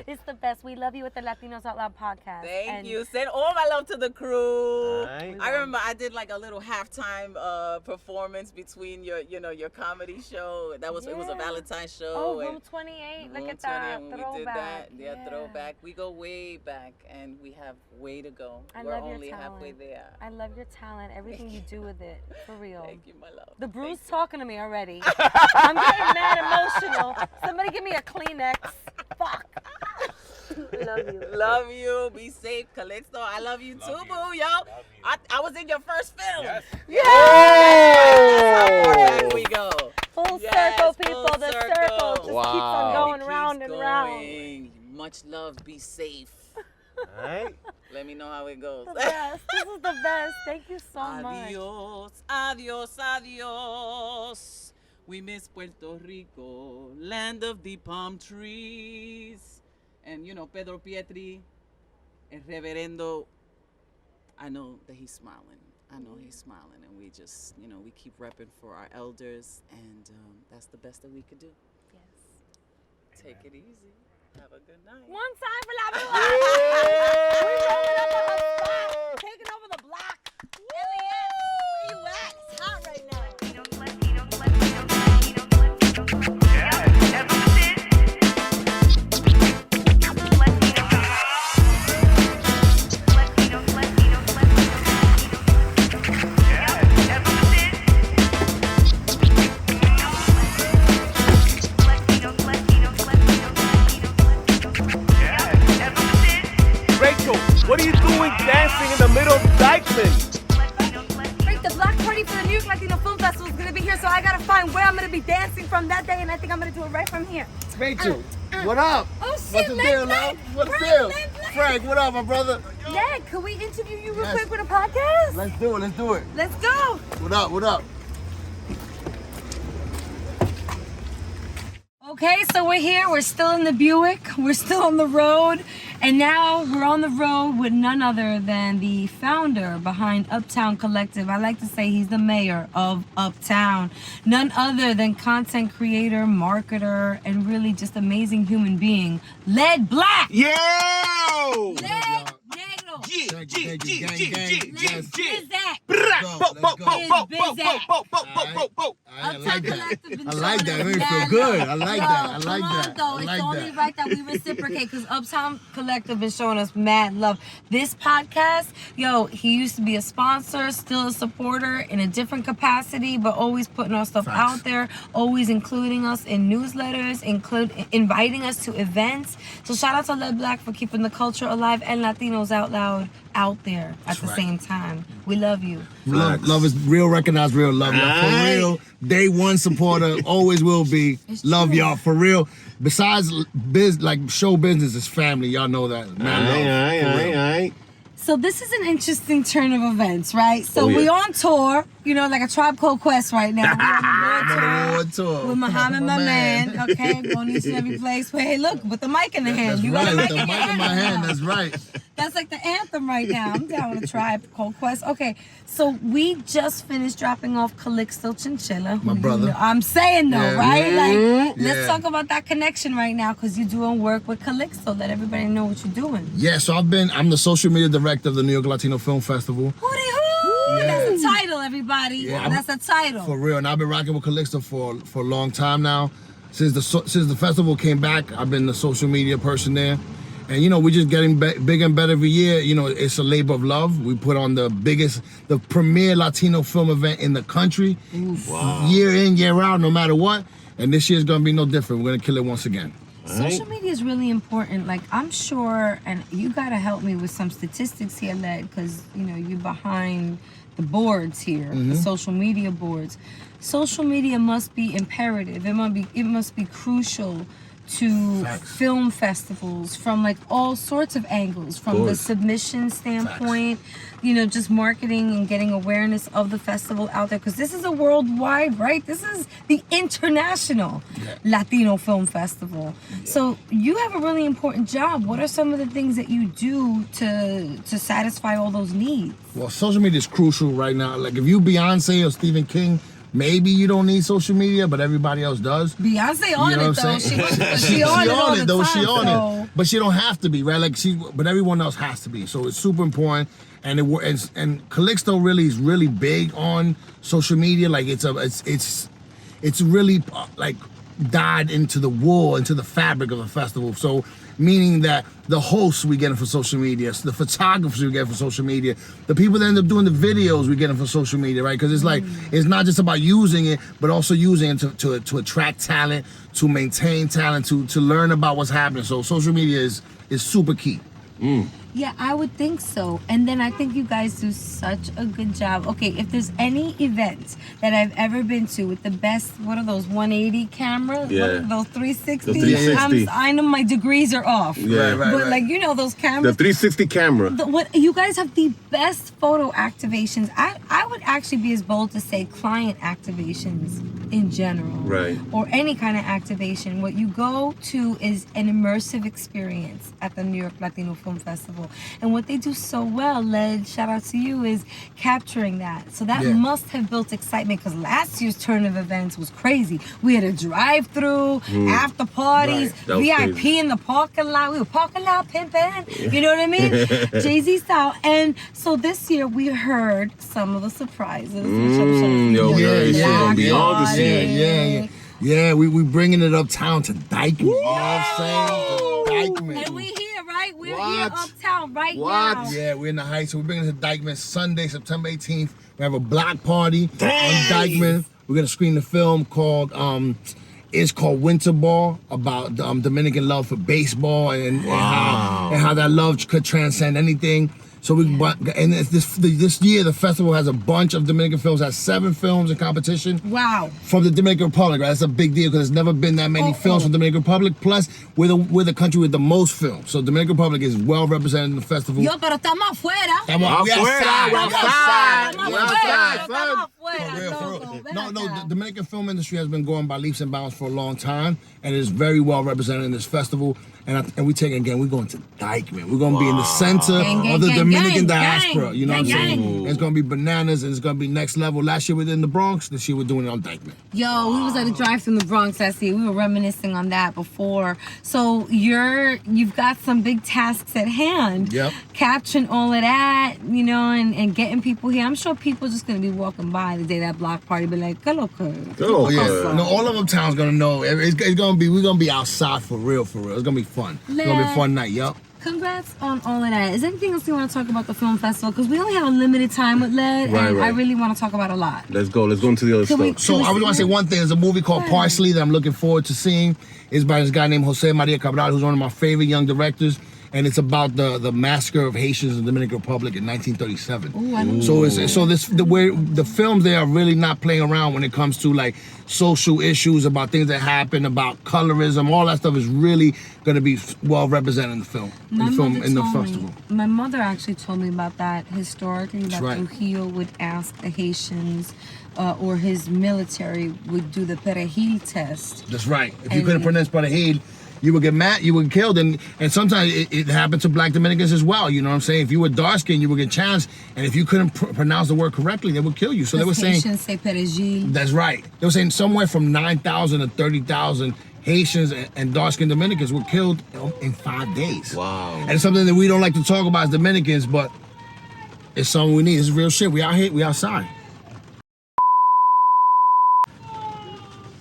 It's the best. We love you at the Latinos Out Loud podcast. Thank you. Send all my love to the crew. Right. I remember I did like a little halftime performance between your comedy show. It was a Valentine's show. Oh, and Room 28. Look Room at that. 28, when Throwback. we did that. Yeah, throwback. We go way back, and we have way to go. I We're love your only halfway talent. there. I love your talent. Everything you do with it. For real. Thank you, my love. The Thank Bru's you. talking to me already. I'm getting mad emotional. Somebody give me a Kleenex. Fuck. Love you. Love you. Be safe, Calixto. I love you too, boo, yo. I was in your first film. Yes. There we go. Full Yes, circle, full people. The circle just keeps on Wow. going It round keeps and round. going. Much love. Be safe. All right. Let me know how it goes. The best. This is the best. Thank you so much. Adios, adios, adios. We miss Puerto Rico, land of the palm trees. And Pedro Pietri, el reverendo, I know that he's smiling. And we just, we keep repping for our elders, and that's the best that we could do. Yes. Take it easy. Have a good night. One time for La Bruja. We rolling up a spot, taking over the block. Elias, where you at? It's hot right now. Rachel, what are you doing dancing in the middle of Dykeman? Frank, the block party for the New York Latino Film Festival is going to be here, so I got to find where I'm going to be dancing from that day, and I think I'm going to do it right from here. Rachel, what up? Oh, shit, What's the deal, love? What's the deal? Frank, what up, my brother? Ned, can we interview you real Yes. quick with a podcast? Let's do it. Let's go. What up? Okay, so we're here. We're still in the Buick. We're still on the road. And now we're on the road with none other than the founder behind Uptown Collective. I like to say he's the mayor of Uptown. None other than content creator, marketer, and really just amazing human being, Led Black. Yo! Led Negro. Thank you, gang. Let's Yes. Bizak. Let's go. I like that. I like that. It made me feel good. I like that. Come on, though. It's only right that we reciprocate, because Uptown Collective is showing us mad love. This podcast, he used to be a sponsor, still a supporter in a different capacity, but always putting our stuff out there, always including us in newsletters, inviting us to events. So shout out to Led Black for keeping the culture alive and Latinos Out Loud. proud out there at the same time. We love you. Love is real, recognize real love. Y'all. For real, day one supporter, always will be. It's Love true. y'all for real. Besides show business is family. Y'all know that. Man, love, for real. So this is an interesting turn of events, right? So we on tour, you know, like a Tribe Called Quest right now. We're on the world tour with Muhammad, my man. Okay, going to each and every place. But hey, look, with the mic in the hand. That's You right, got a with mic the in your mic in my hand. now. That's right. That's like the anthem right now. I'm down with a Tribe Called Quest. Okay, so we just finished dropping off Calixto Chinchilla. My brother. You know, I'm saying though, Yeah. right? Like, Yeah. let's talk about that connection right now because you're doing work with Calixto. Let everybody know what you're doing. Yeah, so I'm the social media director of the New York Latino Film Festival. Hootie-hoo! Yeah. That's a title, everybody. Yeah, That's a title. For real, and I've been rocking with Calixto for a long time now. Since the festival came back, I've been the social media person there. And you know, we're just getting bigger and better every year. You know, it's a labor of love. We put on the premier Latino film event in the country. Wow. Year in, year out, no matter what. And this year's gonna be no different. We're gonna kill it once again. Social media is really important. Like, I'm sure, and you gotta help me with some statistics here, Led, because you know you're behind the boards here, the social media boards. Social media must be imperative. It must be crucial to film festivals from like all sorts of angles, from the submission standpoint, you know, just marketing and getting awareness of the festival out there, because this is a worldwide, right? This is the international Latino Film Festival. So you have a really important job. What are some of the things that you do to satisfy all those needs? Well, social media is crucial right now. Like if you Beyonce or Stephen King, maybe you don't need social media, but everybody else does. Beyonce on You know it what I'm though. saying? She on it all the time. She on so. it, but she don't have to be, right? Like but everyone else has to be. So it's super important. And and Calixto really is really big on social media. Like it's really like died into the wool, into the fabric of the festival. So meaning that the hosts we get them for social media, the photographers we get for social media, the people that end up doing the videos we get them for social media, right? Because it's like it's not just about using it, but also using it to attract talent, to maintain talent, to learn about what's happening. So social media is super key. Yeah, I would think so. And then I think you guys do such a good job. Okay, if there's any event that I've ever been to with the best, what are those, 180 cameras? Yeah. What are those 360? The 360. I know my degrees are off. Yeah. But like, you know those The cameras. 360 camera. What you guys have the best photo activations. I would actually be as bold to say client activations in general. Right. Or any kind of activation. What you go to is an immersive experience at the New York Latino Film Festival. And what they do so well, Led, shout out to you, is capturing that. So that must have built excitement, because last year's turn of events was crazy. We had a drive-through, after parties, That was VIP crazy. in the parking lot. We were parking lot pimping. You know what I mean? Jay-Z style. And so this year we heard some of the surprises. Yo, Yeah, beyond the scene. Yeah, we bringing it uptown to Dykeman. You know what I'm saying? To Dykeman. And we here, right? We're here uptown right now. Yeah, we're in the Heights, so we're bringing it to Dykeman Sunday, September 18th. We have a block party on Dykeman. We're gonna screen the film called it's called Winter Ball, about Dominican love for baseball and how that love could transcend anything. So this year the festival has a bunch of Dominican films. Has 7 films in competition. Wow. From the Dominican Republic, right? That's a big deal because there's never been that many films from the Dominican Republic. Plus, we're the country with the most films. So Dominican Republic is well represented in the festival. Yo, pero estamos afuera. We outside. Estamos We afuera. outside. Estamos For afuera, real. loco. Ven No, acá. the Dominican film industry has been going by leaps and bounds for a long time, and it is very well represented in this festival. And we're going to Dykeman. We're going to be in the center of the Dominican diaspora. You know what I'm saying? It's going to be bananas, and it's going to be next level. Last year we did in the Bronx. This year we're doing it on Dykeman. Yo, we was at a drive in the Bronx last year. We were reminiscing on that before. So you've got some big tasks at hand. Yep. Capturing all of that, you know, and getting people here. I'm sure people just gonna be walking by the day that block party, be like, "Hello, Oh yeah, no, all of them towns gonna know. It's gonna be. We're gonna be outside for real. It's gonna be fun. It's gonna be a fun night. Yup. Congrats on all of that. Is there anything else you want to talk about the film festival? Because we only have a limited time with Led, and I really want to talk about a lot. Let's go into the other stuff. So I was want to say one thing. There's a movie called Parsley that I'm looking forward to seeing. It's by this guy named Jose Maria Cabral, who's one of my favorite young directors. and it's about the massacre of Haitians in the Dominican Republic in 1937. Ooh, I don't So the films there are really not playing around when it comes to like social issues about things that happen, about colorism, all that stuff is really going to be well represented in the film. My mother actually told me about that historically, that right. Trujillo would ask the Haitians or his military would do the perejil test. That's right. If you couldn't pronounce perejil, you would get mad, you would get killed, and sometimes it happened to black Dominicans as well. You know what I'm saying? If you were dark skinned, you would get challenged, and if you couldn't pronounce the word correctly, they would kill you. So they were saying Haitians say perejil. that's right. They were saying somewhere from 9,000 to 30,000 Haitians and dark skinned Dominicans were killed in 5 days. Wow. And it's something that we don't like to talk about as Dominicans, but it's something we need. It's real shit. We out here, we outside.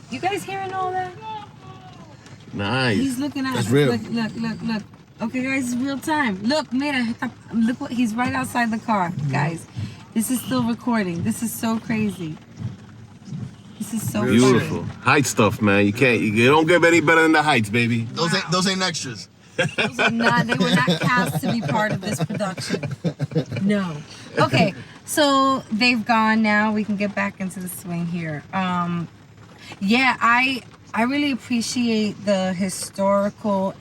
You guys hearing all that? Nice. He's looking at That's us. real. Look. Okay, guys, it's real time. Look, mira, look what he's right outside the car, guys. This is still recording. This is so crazy. This is so Beautiful. Height stuff, man. You don't get any better than the heights, baby. Those ain't extras. Those are not, they were not cast to be part of this production. No. Okay, so they've gone now. We can get back into the swing here. Yeah, I really appreciate the historical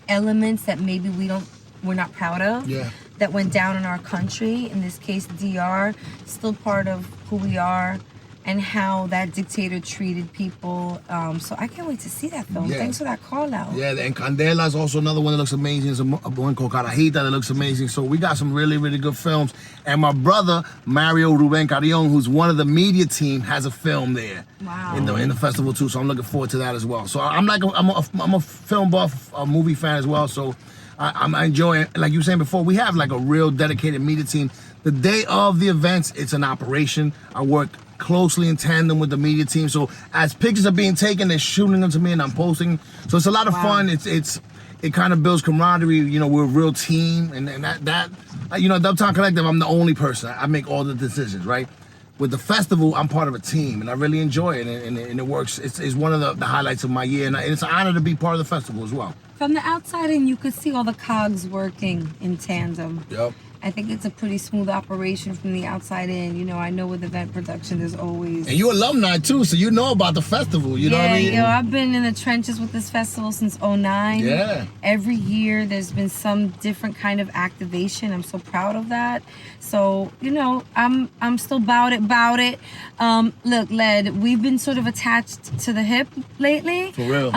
elements that maybe we're not proud of. Yeah. That went down in our country. In this case, DR, still part of who we are, and how that dictator treated people. So I can't wait to see that film. Yeah. Thanks for that call out. Yeah, and Candela is also another one that looks amazing. There's a one called Carajita that looks amazing. So we got some really, really good films. And my brother, Mario Ruben Carrion, who's one of the media team, has a film there. Wow. In the festival too. So I'm looking forward to that as well. So I'm a film buff, a movie fan as well. So I'm enjoying, like you were saying before, we have like a real dedicated media team. The day of the events, it's an operation. I work closely in tandem with the media team. So as pictures are being taken, they're shooting them to me and I'm posting. So it's a lot of fun. It kind of builds camaraderie. You know, we're a real team, and that you know, Dubtown Collective, I'm the only person. I make all the decisions, right? With the festival, I'm part of a team, and I really enjoy it, and it works. It's one of the highlights of my year, and it's an honor to be part of the festival as well. From the outside in, you could see all the cogs working in tandem. Yep. I think it's a pretty smooth operation from the outside in. You know, I know with event production, there's always... And you alumni too, so you know about the festival, you know what I mean? Yeah, I've been in the trenches with this festival since 2009. Yeah. Every year, there's been some different kind of activation. I'm so proud of that. So, you know, I'm still about it. Look, Led, we've been sort of attached to the hip lately. For real.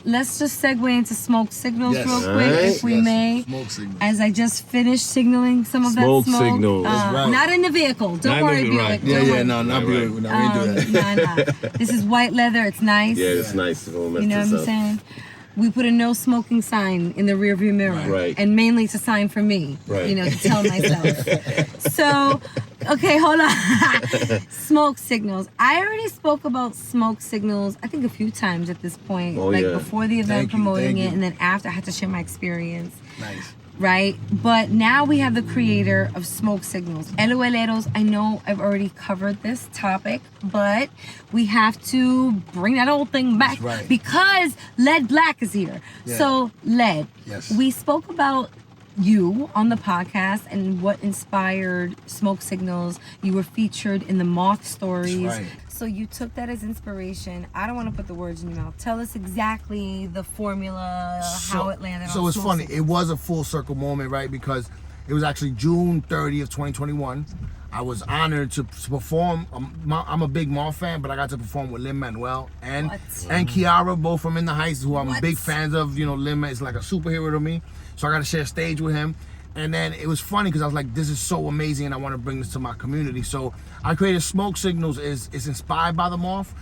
Let's just segue into smoke signals Yes. real quick, if we may. Smoke signals. As I just finished signaling some of Smoke that smoke. signals. That's right. Not in the vehicle. Don't Not in worry, the- Buick. right. Don't worry. No, not Buick. No, we ain't do that. Nah. This is white leather. It's nice. Yeah, it's nice to go mess You know this what I'm up. saying? We put a no smoking sign in the rearview mirror. Right. And mainly it's a sign for me. Right. You know, to tell myself. So, okay, hold on. Smoke signals. I already spoke about smoke signals, I think a few times at this point. Oh, like yeah. before the event, Thank you, promoting thank it, you. and then after I had to share my experience. Nice. Right? But now we have the creator of smoke signals. LOLeros, I know I've already covered this topic, but we have to bring that old thing back. That's right. Because Led Black is here. Yeah. So, Led, Yes. we spoke about you on the podcast and what inspired smoke signals. You were featured in the Moth Stories. That's right. So you took that as inspiration. I don't want to put the words in your mouth. Tell us exactly the formula, how it landed on So it's smoke funny. signals. It was a full circle moment, right? Because it was actually June 30th, 2021. I was honored to perform. I'm a big Moth fan, but I got to perform with Lin-Manuel and What? Kiara, both from In the Heights, who I'm What? big fans of. You know, Lin-Man is like a superhero to me. So I got to share stage with him. And then it was funny because I was like, this is so amazing and I want to bring this to my community. So I created Smoke Signals. It's inspired by the Moth.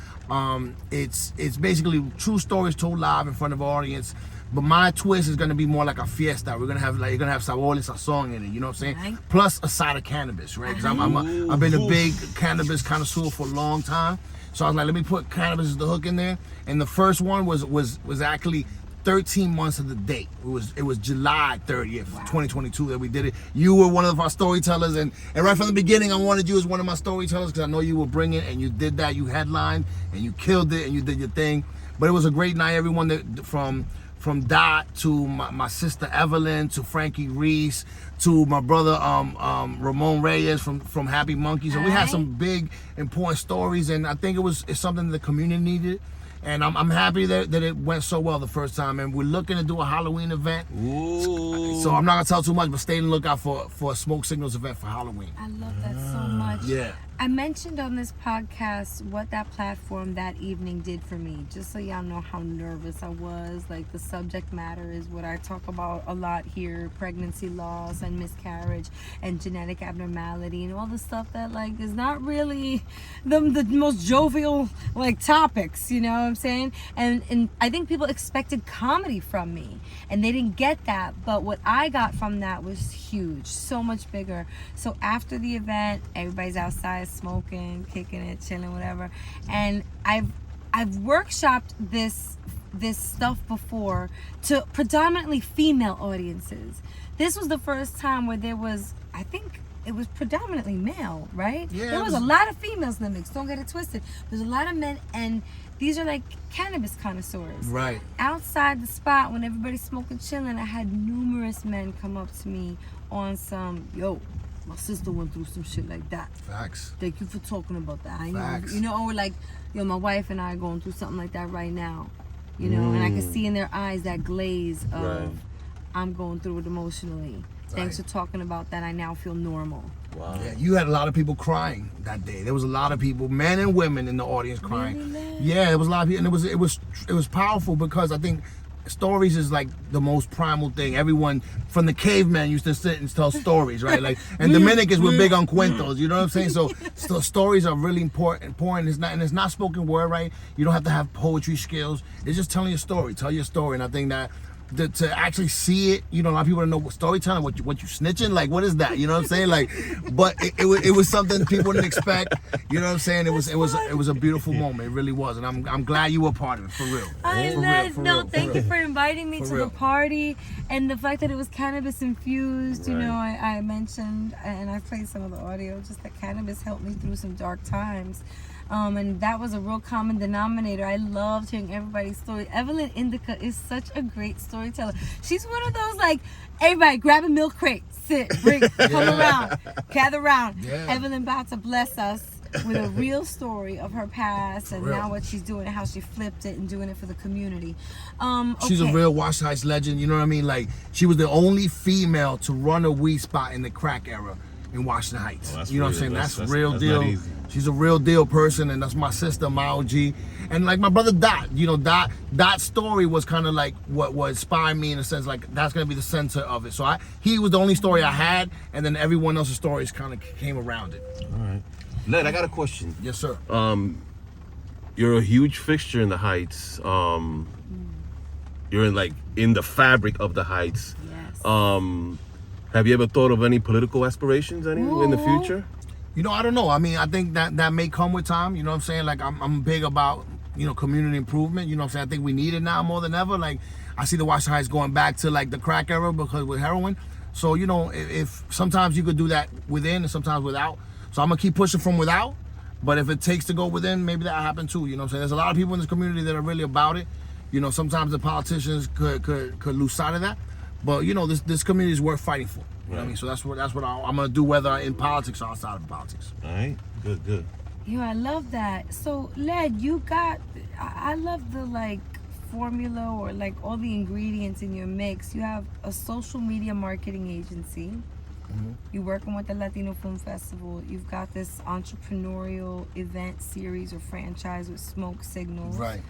It's basically true stories told live in front of an audience. But my twist is gonna be more like a fiesta. We're gonna have you're gonna have sabor y sazon in it. You know what I'm saying? Right. Plus a side of cannabis, right? Because I've been a big cannabis connoisseur for a long time. So I was like, let me put cannabis as the hook in there. And the first one was actually 13 months of the date. It was July 30th, 2022 that we did it. You were one of our storytellers, and right from the beginning, I wanted you as one of my storytellers because I know you will bring it, and you did that. You headlined, and you killed it, and you did your thing. But it was a great night. Everyone from from Dot to my sister Evelyn to Frankie Reese to my brother Ramon Reyes from Happy Monkeys, and we had some big important stories, and I think it's something the community needed. And I'm happy that it went so well the first time. And we're looking to do a Halloween event. Ooh. So I'm not gonna tell too much, but stay on the lookout for a Smoke Signals event for Halloween. I love that so much. Yeah. I mentioned on this podcast what that platform that evening did for me, just so y'all know how nervous I was. Like, the subject matter is what I talk about a lot here: pregnancy loss and miscarriage and genetic abnormality and all the stuff that, like, is not really the most jovial, like, topics, you know what I'm saying? And I think people expected comedy from me, and they didn't get that. But what I got from that was huge, so much bigger. So after the event, everybody's outside smoking, kicking it, chilling, whatever. And I've workshopped this stuff before to predominantly female audiences. This was the first time where there was, I think it was predominantly male, right? Yeah, there was a lot of females in the mix. Don't get it twisted. There's a lot of men, and these are like cannabis connoisseurs. Right. Outside the spot, when everybody's smoking, chilling, I had numerous men come up to me on some, yo, my sister went through some shit like that. Facts. Thank you for talking about that. Facts. You know, or like, yo, my wife and I are going through something like that right now. You know, and I can see in their eyes that glaze of, Right. I'm going through it emotionally. Thanks for talking about that. I now feel normal. Wow. Yeah, you had a lot of people crying that day. There was a lot of people, men and women, in the audience crying. Really? Yeah, there was a lot of people, and it was powerful because I think stories is like the most primal thing. Everyone from the caveman used to sit and tell stories, right? Like, and Dominicans were big on cuentos. You know what I'm saying? So stories are really important. It's not spoken word, right? You don't have to have poetry skills. It's just telling your story. Tell your story, and I think that to actually see it, you know, a lot of people don't know what storytelling, what you snitching, like, what is that? You know what I'm saying? Like, but it was something people didn't expect. You know what I'm saying? It was a beautiful moment. It really was, and I'm glad you were part of it, for real. Thank you for inviting me For to real. the party, and the fact that it was cannabis infused. You know, I mentioned, and I played some of the audio, just that cannabis helped me through some dark times. And that was a real common denominator. I loved hearing everybody's story. Evelyn Indica is such a great storyteller. She's one of those, like, everybody grab a milk crate, sit, bring, come around, gather around. Yeah. Evelyn about to bless us with a real story of her past and real. now what she's doing and how she flipped it and doing it for the community. She's a Okay. real Washington Heights legend, you know what I mean? Like, she was the only female to run a weed spot in the crack era in Washington Heights. Oh, that's You know what I'm real. saying? That's real not deal. easy. She's a real deal person, and that's my sister, my OG. And like my brother Dot, you know, Dot's story was kind of like what inspired me, in a sense, like that's gonna be the center of it. So he was the only story I had, and then everyone else's stories kind of came around it. All right. Led, I got a question. Yes, sir. You're a huge fixture in the Heights. You're in the fabric of the Heights. Yes. Have you ever thought of any political aspirations in the future? You know, I don't know. I mean, I think that may come with time. You know what I'm saying? Like, I'm big about, you know, community improvement. You know what I'm saying? I think we need it now more than ever. Like, I see the Washington Heights going back to, like, the crack era because with heroin. So, you know, if sometimes you could do that within and sometimes without. So I'm going to keep pushing from without. But if it takes to go within, maybe that'll happen too. You know what I'm saying? There's a lot of people in this community that are really about it. You know, sometimes the politicians could lose sight of that. But, you know, this community is worth fighting for. You know what I mean? So that's what I'm going to do, whether in politics or outside of politics. All right. Good. Yo, I love that. So, Led, I love the, like, formula or, like, all the ingredients in your mix. You have a social media marketing agency. Mm-hmm. You're working with the Latino Film Festival. You've got this entrepreneurial event series or franchise with Smoke Signals. Right.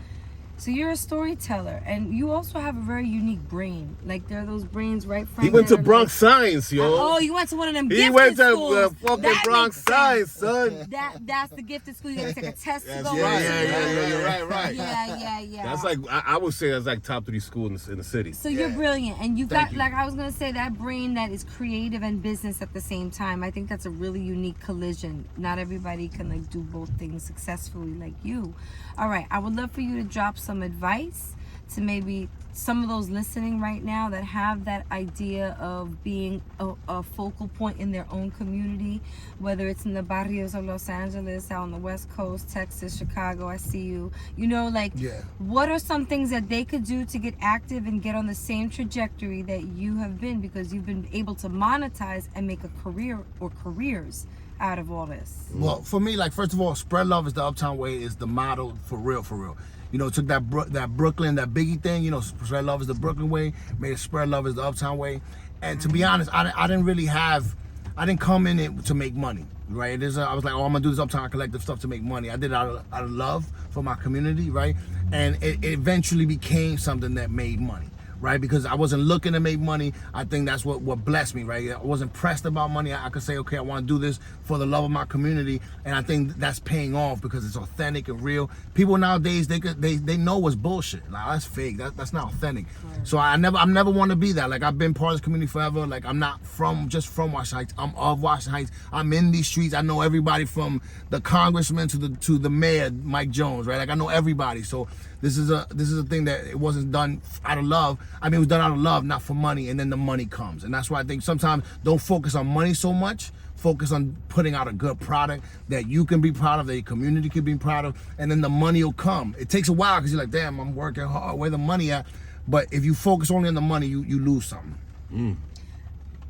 So you're a storyteller, and you also have a very unique brain. Like, there are those brains right from He went to there, Bronx like, Science, yo. oh, you went to one of them He gifted went to schools. fucking That Bronx makes sense. Science, son. That's the gifted school. You gotta take a test to go Yeah, into. yeah. Right. Yeah. That's like I would say that's like top 3 school in the city. So you're brilliant, and you've Thank got, you. like I was gonna say, that brain that is creative and business at the same time. I think that's a really unique collision. Not everybody can, like, do both things successfully like you. All right, I would love for you to drop some advice to maybe some of those listening right now that have that idea of being a focal point in their own community, whether it's in the barrios of Los Angeles, out on the West Coast, Texas, Chicago, I see you. You know, like, what are some things that they could do to get active and get on the same trajectory that you have been, because you've been able to monetize and make a career or careers out of all this? Well, for me, like, first of all, spread love is the Uptown way is the motto for real, for real. You know, took that Brooklyn, that Biggie thing, you know, spread love is the Brooklyn way, made it spread love is the Uptown way. And to be honest, I didn't come in it to make money, right? I was like, oh, I'm gonna do this Uptown Collective stuff to make money. I did it out of love for my community, right? And it eventually became something that made money, right? Because I wasn't looking to make money. I think that's what blessed me, right? I wasn't pressed about money. I could say, okay, I want to do this for the love of my community, and I think that's paying off because it's authentic and real. People nowadays, they know what's bullshit. Like, that's fake. That's not authentic. Right. So I never want to be that. Like, I've been part of this community forever. Like, I'm not just from Washington Heights. I'm of Washington Heights. I'm in these streets. I know everybody from the congressman to the mayor, Mike Jones, right? Like, I know everybody. So this is a thing that it wasn't done out of love. I mean, it was done out of love, not for money, and then the money comes. And that's why I think sometimes don't focus on money so much. Focus on putting out a good product that you can be proud of, that your community can be proud of, and then the money will come. It takes a while because you're like, damn, I'm working hard, where the money at? But if you focus only on the money, you lose something.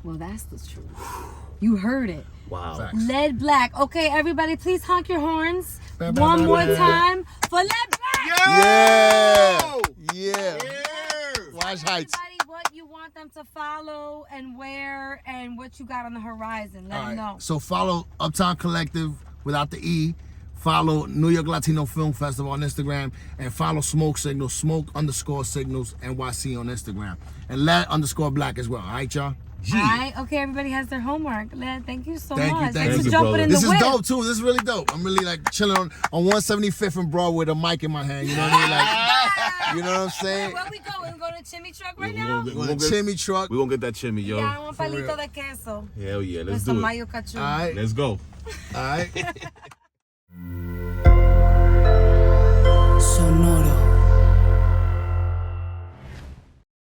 Well, that's the truth. You heard it. Wow. Facts. Lead Black. Okay, everybody, please honk your horns one more time for Lead Black. Yeah. Wash Heights. Everybody, what you want them to follow and where and what you got on the horizon. Let them know. So follow Uptown Collective without the E. Follow New York Latino Film Festival on Instagram, and follow Smoke Signals, Smoke_Signals NYC on Instagram, and Lead_Black as well. All right, y'all. All right, okay, everybody has their homework. Led, thank you so much. Thank Thanks you, for jumping in the This is whip. dope too. This is really dope. I'm really like chilling on 175th and Broadway with a mic in my hand. You know what I mean? Like, you know what I'm saying? Where we go? We go to Chimmy Truck right now? We're going to Chimmy Truck. We gonna get that chimmy, yo. Yeah, un palito de queso. Hell yeah, let's With do some it. mayo cachu. All right. Let's go. All right. Sonora.